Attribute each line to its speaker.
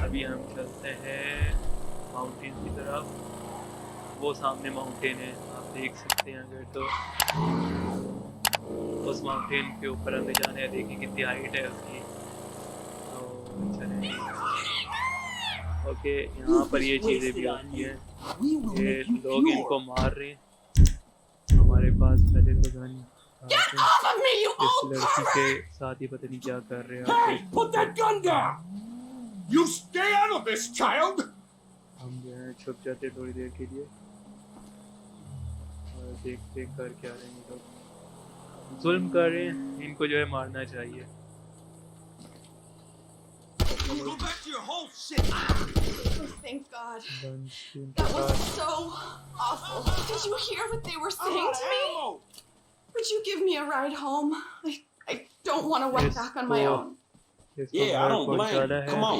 Speaker 1: अभी हम चलते हैं माउंटेन की तरफ। वो सामने माउंटेन है, आप देख सकते हैं अगर तो। उस माउंटेन के ऊपर हमें जाना है, देखिए कितनी हाइट है उसकी। तो चलें। ओके, यहाँ पर ये चीज़ें भी होती हैं, ये लोग इनको मार रहे हैं। हमारे पास पहले तो गन इस लड़की के साथ ही पता नहीं क्या कर रहे हैं।
Speaker 2: Hey, put that gun down! You stay out of this, child!
Speaker 1: हम जो है छुप जाते थोड़ी देर के लिए और देखते कर क्या रहे हैं ये लोग। जुल्म कर रहे हैं, इनको जो है मारना चाहिए।
Speaker 2: Go back to your whole shit!
Speaker 3: Oh, thank God. That was so awful. Did you hear what they were saying to me? Would you give me a ride home? I don't want to walk back on my own.
Speaker 2: Yeah, I don't blame. Come on.